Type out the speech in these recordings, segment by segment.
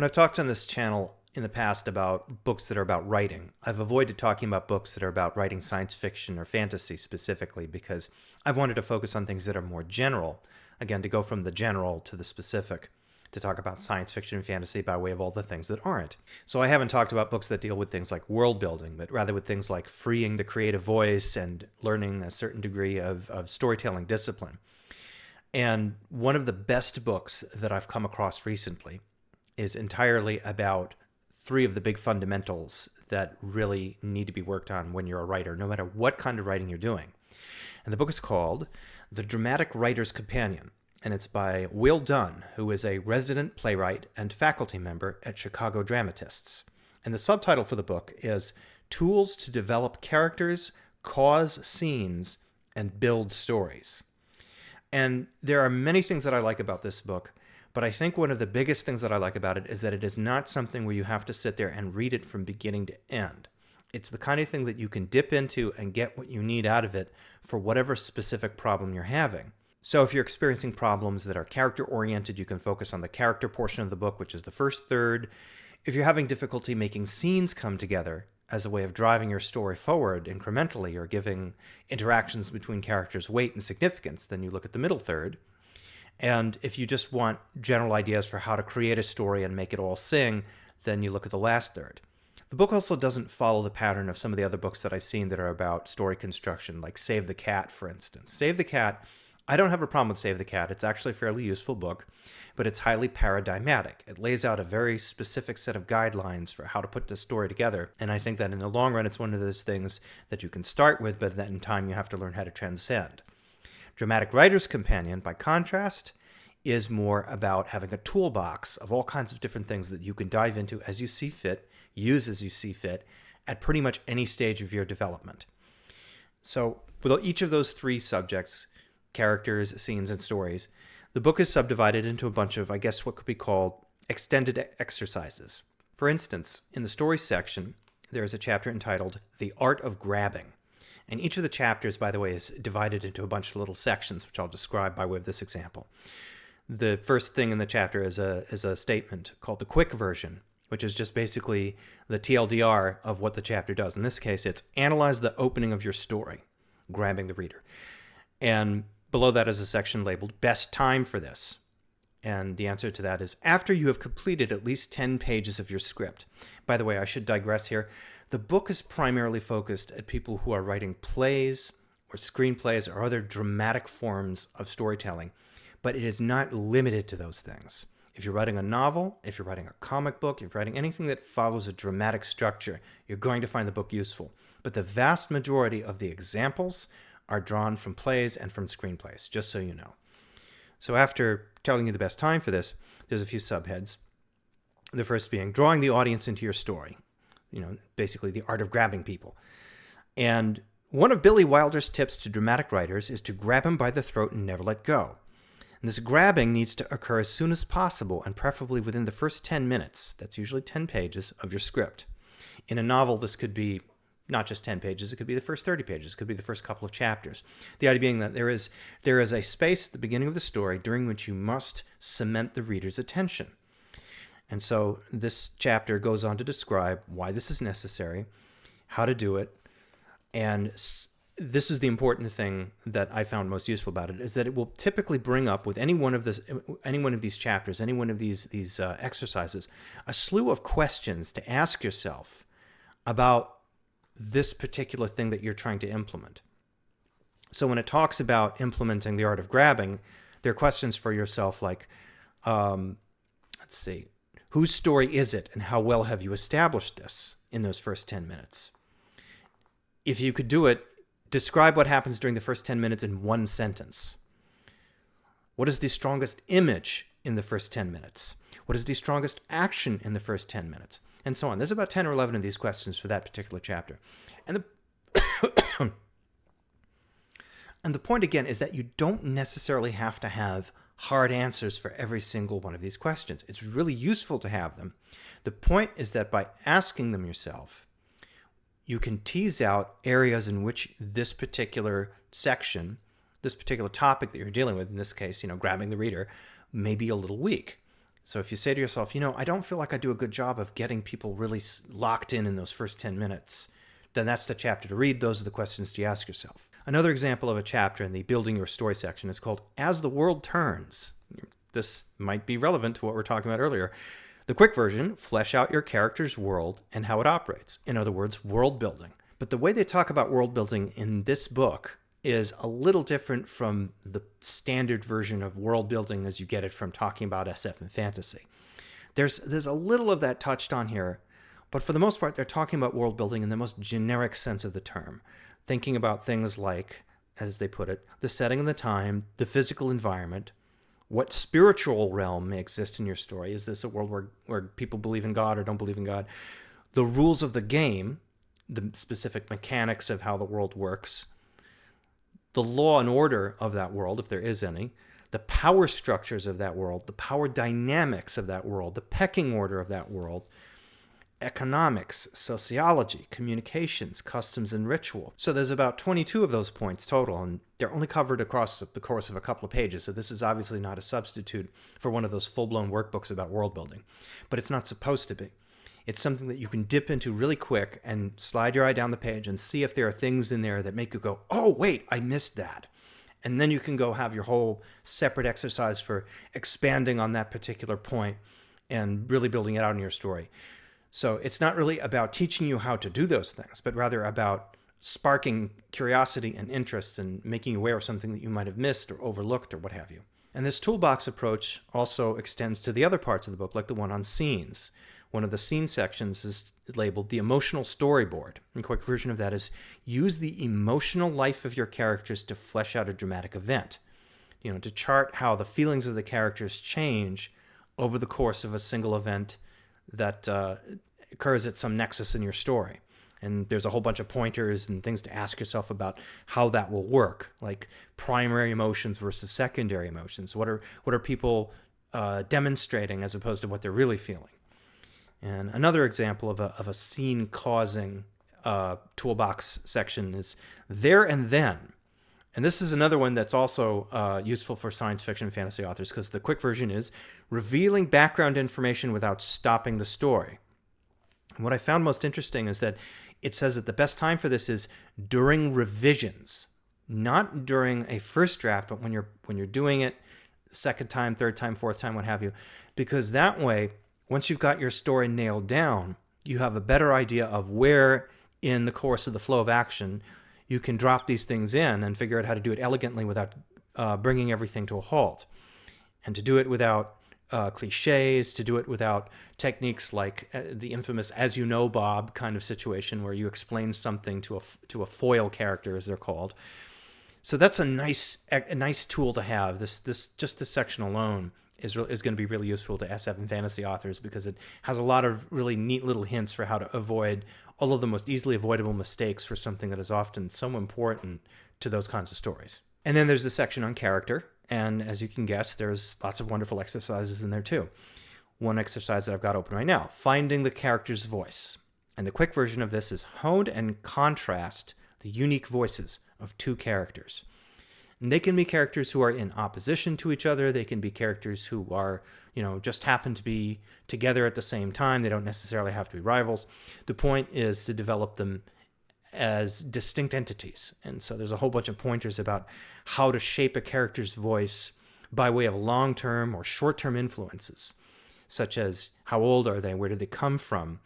I've talked on this channel in the past about books that are about writing, I've avoided talking about books that are about writing science fiction or fantasy specifically because I've wanted to focus on things that are more general. Again, to go from the general to the specific, to talk about science fiction and fantasy by way of all the things that aren't. So I haven't talked about books that deal with things like world building, but rather with things like freeing the creative voice and learning a certain degree of storytelling discipline. And one of the best books that I've come across recently is entirely about three of the big fundamentals that really need to be worked on when you're a writer, no matter what kind of writing you're doing. And the book is called The Dramatic Writer's Companion, and it's by Will Dunn, who is a resident playwright and faculty member at Chicago Dramatists. And the subtitle for the book is Tools to Develop Characters, Cause Scenes, and Build Stories. And there are many things that I like about this book, but I think one of the biggest things that I like about it is that it is not something where you have to sit there and read it from beginning to end. It's the kind of thing that you can dip into and get what you need out of it for whatever specific problem you're having. So if you're experiencing problems that are character-oriented, you can focus on the character portion of the book, which is the first third. If you're having difficulty making scenes come together as a way of driving your story forward incrementally or giving interactions between characters weight and significance, then you look at the middle third. And if you just want general ideas for how to create a story and make it all sing, then you look at the last third. The book also doesn't follow the pattern of some of the other books that I've seen that are about story construction, like Save the Cat, for instance. Save the Cat, I don't have a problem with Save the Cat. It's actually a fairly useful book, but it's highly paradigmatic. It lays out a very specific set of guidelines for how to put the story together, and I think that in the long run, it's one of those things that you can start with, but then in time you have to learn how to transcend. Dramatic Writer's Companion, by contrast, is more about having a toolbox of all kinds of different things that you can dive into as you see fit, use as you see fit, at pretty much any stage of your development. So with each of those three subjects, characters, scenes, and stories, the book is subdivided into a bunch of, I guess, what could be called extended exercises. For instance, in the story section, there is a chapter entitled The Art of Grabbing. And each of the chapters, by the way, is divided into a bunch of little sections, which I'll describe by way of this example. The first thing in the chapter is a statement called the quick version, which is just basically the TLDR of what the chapter does. In this case, it's analyze the opening of your story, grabbing the reader. And below that is a section labeled Best Time for This. And the answer to that is after you have completed at least 10 pages of your script. By the way, I should digress here. The book is primarily focused at people who are writing plays or screenplays or other dramatic forms of storytelling, but it is not limited to those things. If you're writing a novel, if you're writing a comic book, if you're writing anything that follows a dramatic structure, you're going to find the book useful. But the vast majority of the examples are drawn from plays and from screenplays, just so you know. So after telling you the best time for this, there's a few subheads. The first being drawing the audience into your story. Basically the art of grabbing people. And one of Billy Wilder's tips to dramatic writers is to grab him by the throat and never let go. And this grabbing needs to occur as soon as possible and preferably within the first 10 minutes. That's usually 10 pages of your script. In a novel, this could be not just 10 pages, it could be the first 30 pages, it could be the first couple of chapters. The idea being that there is a space at the beginning of the story during which you must cement the reader's attention. And so this chapter goes on to describe why this is necessary, how to do it, and this is the important thing that I found most useful about it, is that it will typically bring up with any one of these chapters, any one of these exercises, a slew of questions to ask yourself about this particular thing that you're trying to implement. So when it talks about implementing the art of grabbing, there are questions for yourself like, whose story is it and how well have you established this in those first 10 minutes? If you could do it, describe what happens during the first 10 minutes in one sentence. What is the strongest image in the first 10 minutes? What is the strongest action in the first 10 minutes? And so on. There's about 10 or 11 of these questions for that particular chapter. And the point again is that you don't necessarily have to have hard answers for every single one of these questions. It's really useful to have them. The point is that by asking them yourself, you can tease out areas in which this particular section, this particular topic that you're dealing with, in this case, grabbing the reader, may be a little weak. So if you say to yourself, I don't feel like I do a good job of getting people really locked in those first 10 minutes, then that's the chapter to read. Those are the questions to ask yourself. Another example of a chapter in the Building Your Story section is called As the World Turns. This might be relevant to what we were talking about earlier. The quick version, flesh out your character's world and how it operates. In other words, world building. But the way they talk about world building in this book is a little different from the standard version of world building as you get it from talking about SF and fantasy. There's a little of that touched on here, but for the most part, they're talking about world building in the most generic sense of the term, thinking about things like, as they put it, the setting and the time, the physical environment, what spiritual realm may exist in your story. Is this a world where people believe in God or don't believe in God? The rules of the game, the specific mechanics of how the world works, the law and order of that world, if there is any, the power structures of that world, the power dynamics of that world, the pecking order of that world, economics, sociology, communications, customs, and ritual. So there's about 22 of those points total, and they're only covered across the course of a couple of pages. So this is obviously not a substitute for one of those full-blown workbooks about world building, but it's not supposed to be. It's something that you can dip into really quick and slide your eye down the page and see if there are things in there that make you go, oh, wait, I missed that. And then you can go have your whole separate exercise for expanding on that particular point and really building it out in your story. So it's not really about teaching you how to do those things, but rather about sparking curiosity and interest and making you aware of something that you might have missed or overlooked or what have you. And this toolbox approach also extends to the other parts of the book, like the one on scenes. One of the scene sections is labeled the emotional storyboard. And a quick version of that is use the emotional life of your characters to flesh out a dramatic event. To chart how the feelings of the characters change over the course of a single event that occurs at some nexus in your story. And there's a whole bunch of pointers and things to ask yourself about how that will work, like primary emotions versus secondary emotions. What are people demonstrating as opposed to what they're really feeling? And another example of a scene-causing toolbox section is There and Then. And this is another one that's also useful for science fiction and fantasy authors, because the quick version is revealing background information without stopping the story. And what I found most interesting is that it says that the best time for this is during revisions, not during a first draft, but when you're doing it second time, third time, fourth time, what have you, because that way, once you've got your story nailed down, you have a better idea of where in the course of the flow of action you can drop these things in and figure out how to do it elegantly without bringing everything to a halt. And to do it without cliches, to do it without techniques like the infamous "as you know, Bob" kind of situation where you explain something to a foil character, as they're called. So that's a nice tool to have. This section alone is going to be really useful to SF and fantasy authors, because it has a lot of really neat little hints for how to avoid all of the most easily avoidable mistakes for something that is often so important to those kinds of stories. And then there's the section on character, and as you can guess, there's lots of wonderful exercises in there too. One exercise that I've got open right now, finding the character's voice. And the quick version of this is hone and contrast the unique voices of two characters. And they can be characters who are in opposition to each other. They can be characters who are, just happen to be together at the same time. They don't necessarily have to be rivals. The point is to develop them as distinct entities. And so there's a whole bunch of pointers about how to shape a character's voice by way of long-term or short-term influences, such as how old are they? Where did they come from?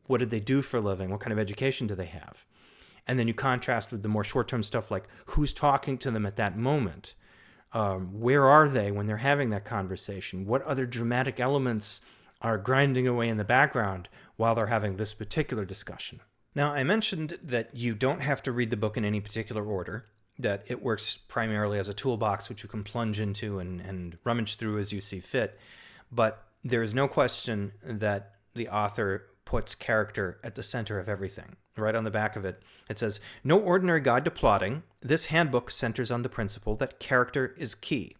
What did they do for a living? What kind of education do they have? And then you contrast with the more short-term stuff like who's talking to them at that moment. Where are they when they're having that conversation? What other dramatic elements are grinding away in the background while they're having this particular discussion? Now, I mentioned that you don't have to read the book in any particular order, that it works primarily as a toolbox which you can plunge into and rummage through as you see fit. But there is no question that the author puts character at the center of everything. Right on the back of it, it says, "No ordinary guide to plotting. This handbook centers on the principle that character is key.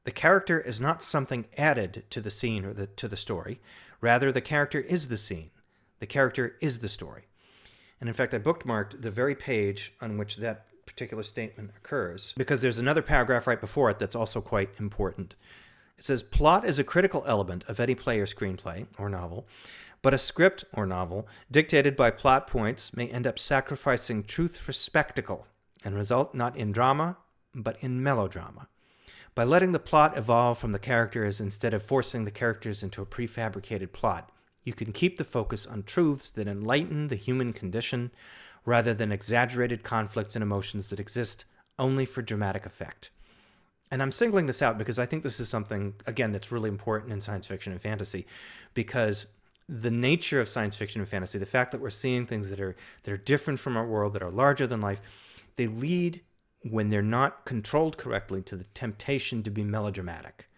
The character is not something added to the scene or to the story. Rather, the character is the scene. The character is the story." And in fact, I bookmarked the very page on which that particular statement occurs, because there's another paragraph right before it that's also quite important. It says, plot is a critical element of any play or screenplay or novel, but a script or novel dictated by plot points may end up sacrificing truth for spectacle and result not in drama, but in melodrama. By letting the plot evolve from the characters instead of forcing the characters into a prefabricated plot, you can keep the focus on truths that enlighten the human condition rather than exaggerated conflicts and emotions that exist only for dramatic effect. And I'm singling this out because I think this is something, again, that's really important in science fiction and fantasy, because the nature of science fiction and fantasy, the fact that we're seeing things that are different from our world, that are larger than life, they lead, when they're not controlled correctly, to the temptation to be melodramatic.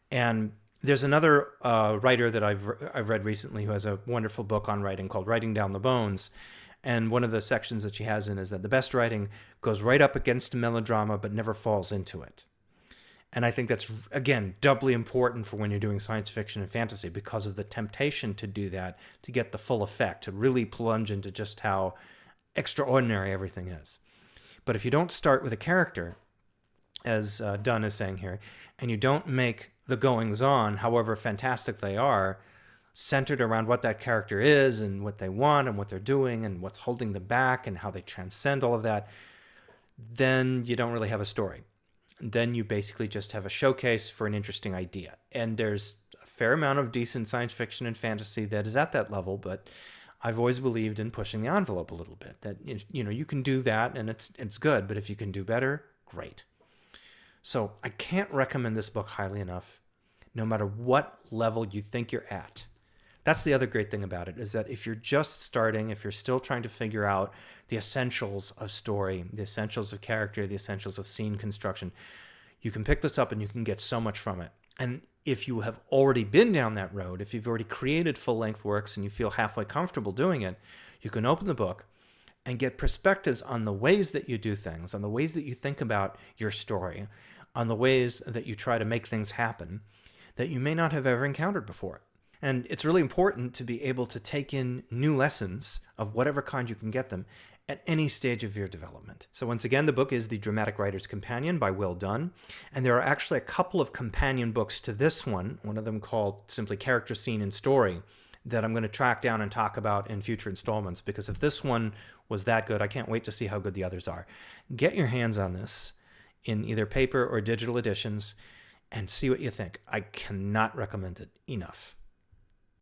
And there's another writer that I've read recently who has a wonderful book on writing called Writing Down the Bones. And one of the sections that she has in is that the best writing goes right up against melodrama but never falls into it. And I think that's, again, doubly important for when you're doing science fiction and fantasy because of the temptation to do that, to get the full effect, to really plunge into just how extraordinary everything is. But if you don't start with a character, as Dunn is saying here, and you don't make the goings-on, however fantastic they are, centered around what that character is and what they want and what they're doing and what's holding them back and how they transcend all of that, then you don't really have a story. Then you basically just have a showcase for an interesting idea. And there's a fair amount of decent science fiction and fantasy that is at that level, but I've always believed in pushing the envelope a little bit. That, you know, you can do that and it's good, but if you can do better, great. So I can't recommend this book highly enough, no matter what level you think you're at. That's the other great thing about it, is that if you're just starting, if you're still trying to figure out the essentials of story, the essentials of character, the essentials of scene construction, you can pick this up and you can get so much from it. And if you have already been down that road, if you've already created full-length works and you feel halfway comfortable doing it, you can open the book and get perspectives on the ways that you do things, on the ways that you think about your story, on the ways that you try to make things happen that you may not have ever encountered before. And it's really important to be able to take in new lessons of whatever kind you can get them at any stage of your development. So once again, the book is The Dramatic Writer's Companion by Will Dunn. And there are actually a couple of companion books to this one of them called simply Character, Scene, and Story, that I'm going to track down and talk about in future installments, because if this one was that good, I can't wait to see how good the others are. Get your hands on this in either paper or digital editions and see what you think. I cannot recommend it enough.